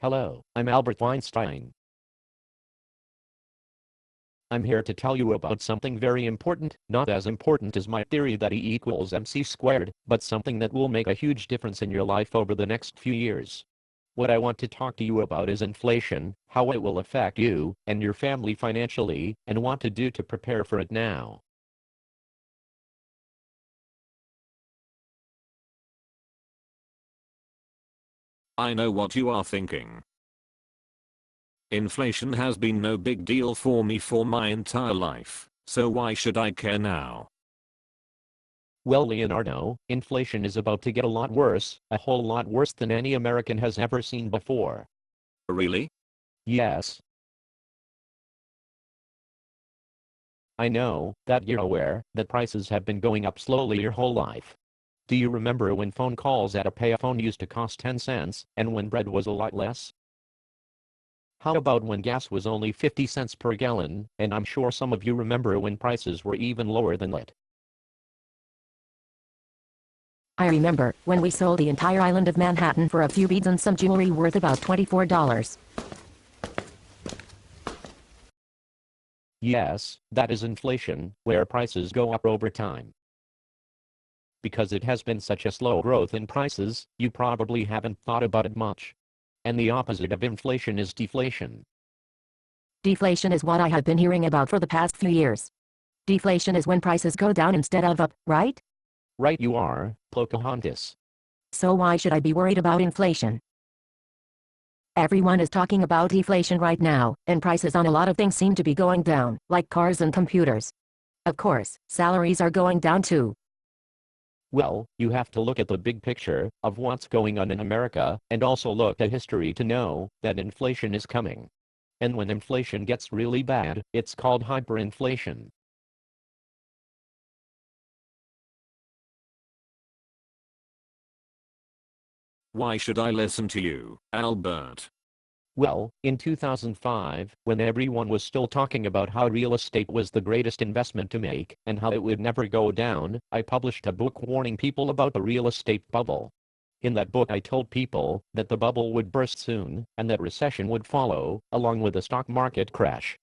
Hello, I'm Albert Weinstein. I'm here to tell you about something very important, not as important as my theory that E equals mc squared, but something that will make a huge difference in your life over the next few years. What I want to talk to you about is inflation, how it will affect you and your family financially, and what to do to prepare for it now. I know what you are thinking. Inflation has been no big deal for me for my entire life, so why should I care now? Well, Leonardo, inflation is about to get a lot worse, a whole lot worse than any American has ever seen before. Really? Yes, I know that you're aware that prices have been going up slowly your whole life. Do you remember when phone calls at a payphone used to cost 10 cents, and when bread was a lot less? How about when gas was only 50 cents per gallon, and I'm sure some of you remember when prices were even lower than that. I remember when we sold the entire island of Manhattan for a few beads and some jewelry worth about $24. Yes, that is inflation, where prices go up over time. Because it has been such a slow growth in prices, you probably haven't thought about it much. And the opposite of inflation is deflation. Deflation is what I have been hearing about for the past few years. Deflation is when prices go down instead of up, right? Right you are, Pocahontas. So why should I be worried about inflation? Everyone is talking about deflation right now, and prices on a lot of things seem to be going down, like cars and computers. Of course, salaries are going down too. Well, you have to look at the big picture of what's going on in America, and also look at history to know that inflation is coming. And when inflation gets really bad, it's called hyperinflation. Why should I listen to you, Albert? Well, in 2005, when everyone was still talking about how real estate was the greatest investment to make and how it would never go down, I published a book warning people about the real estate bubble. In that book I told people that the bubble would burst soon and that recession would follow, along with a stock market crash.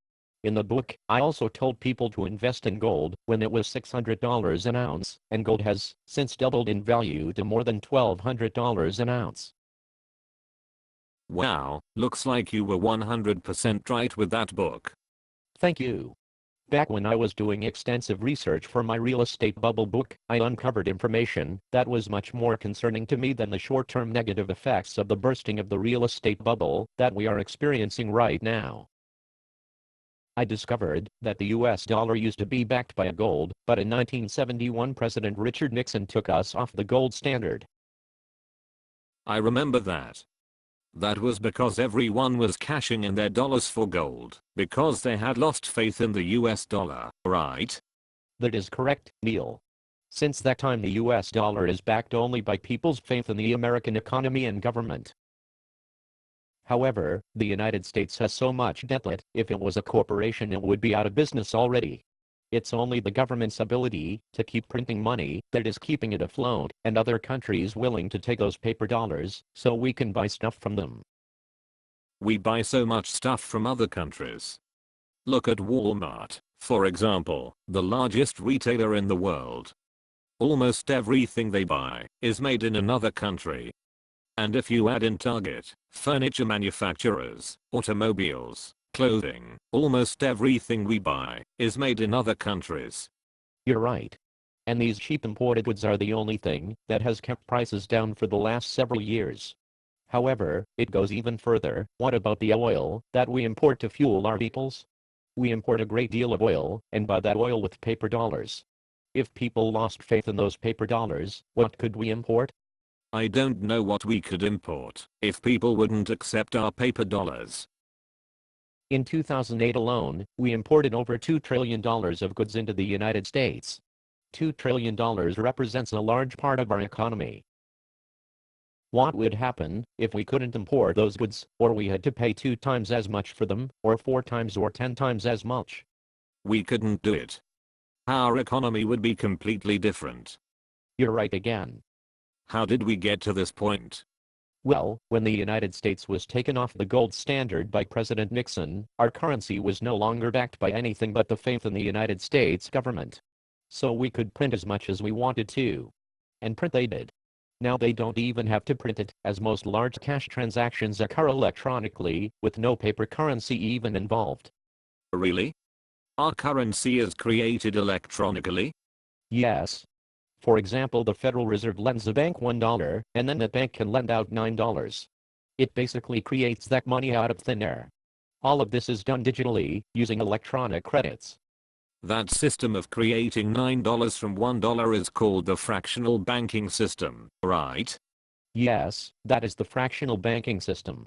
In the book, I also told people to invest in gold when it was $600 an ounce, and gold has since doubled in value to more than $1,200 an ounce. Wow, looks like you were 100% right with that book. Thank you. Back when I was doing extensive research for my real estate bubble book, I uncovered information that was much more concerning to me than the short-term negative effects of the bursting of the real estate bubble that we are experiencing right now. I discovered that the US dollar used to be backed by gold, but in 1971 President Richard Nixon took us off the gold standard. I remember that. That was because everyone was cashing in their dollars for gold, because they had lost faith in the US dollar, right? That is correct, Neil. Since that time the US dollar is backed only by people's faith in the American economy and government. However, the United States has so much debt that, if it was a corporation it would be out of business already. It's only the government's ability to keep printing money that is keeping it afloat, and other countries willing to take those paper dollars so we can buy stuff from them. We buy so much stuff from other countries. Look at Walmart, for example, the largest retailer in the world. Almost everything they buy is made in another country. And if you add in Target, furniture manufacturers, automobiles, clothing, almost everything we buy is made in other countries. You're right. And these cheap imported goods are the only thing that has kept prices down for the last several years. However, it goes even further. What about the oil that we import to fuel our vehicles? We import a great deal of oil, and buy that oil with paper dollars. If people lost faith in those paper dollars, what could we import? I don't know what we could import if people wouldn't accept our paper dollars. In 2008 alone, we imported over $2 trillion of goods into the United States. $2 trillion represents a large part of our economy. What would happen if we couldn't import those goods, or we had to pay 2 times as much for them, or 4 times or 10 times as much? We couldn't do it. Our economy would be completely different. You're right again. How did we get to this point? Well, when the United States was taken off the gold standard by President Nixon, our currency was no longer backed by anything but the faith in the United States government. So we could print as much as we wanted to. And print they did. Now they don't even have to print it, as most large cash transactions occur electronically, with no paper currency even involved. Really? Our currency is created electronically? Yes. For example, the Federal Reserve lends a bank $1, and then that bank can lend out $9. It basically creates that money out of thin air. All of this is done digitally, using electronic credits. That system of creating $9 from $1 is called the fractional banking system, right? Yes, that is the fractional banking system.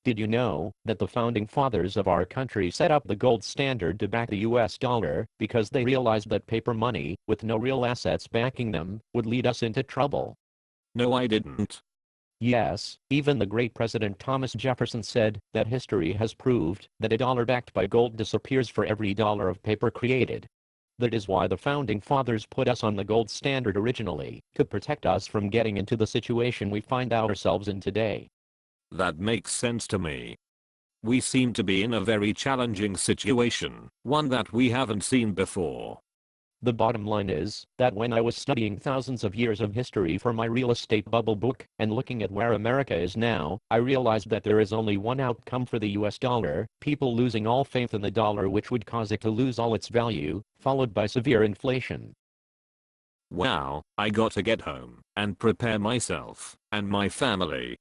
Did you know that the founding fathers of our country set up the gold standard to back the US dollar because they realized that paper money, with no real assets backing them, would lead us into trouble? No, I didn't. Yes, even the great President Thomas Jefferson said that history has proved that a dollar backed by gold disappears for every dollar of paper created. That is why the founding fathers put us on the gold standard originally, to protect us from getting into the situation we find ourselves in today. That makes sense to me. We seem to be in a very challenging situation, one that we haven't seen before. The bottom line is that when I was studying thousands of years of history for my real estate bubble book and looking at where America is now, I realized that there is only one outcome for the US dollar: people losing all faith in the dollar, which would cause it to lose all its value, followed by severe inflation. Wow, I gotta get home and prepare myself and my family.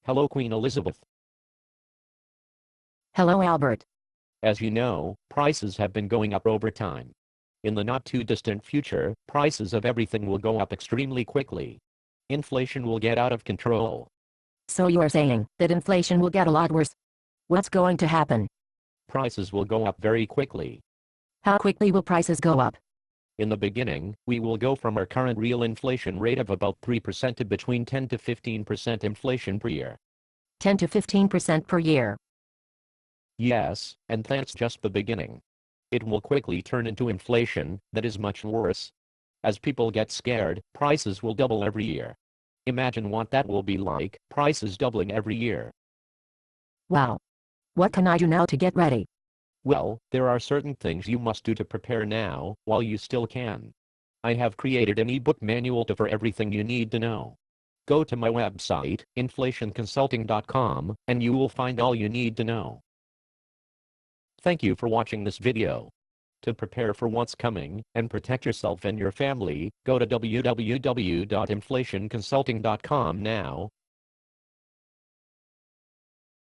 Hello, Queen Elizabeth. Hello, Albert. As you know, prices have been going up over time. In the not too distant future, prices of everything will go up extremely quickly. Inflation will get out of control. So you are saying that inflation will get a lot worse? What's going to happen? Prices will go up very quickly. How quickly will prices go up? In the beginning, we will go from our current real inflation rate of about 3% to between 10 to 15% inflation per year. 10 to 15% per year. Yes, and that's just the beginning. It will quickly turn into inflation that is much worse. As people get scared, prices will double every year. Imagine what that will be like, prices doubling every year. Wow. What can I do now to get ready? Well, there are certain things you must do to prepare now, while you still can. I have created an ebook manual for everything you need to know. Go to my website, inflationconsulting.com, and you will find all you need to know. Thank you for watching this video. To prepare for what's coming and protect yourself and your family, go to www.inflationconsulting.com now.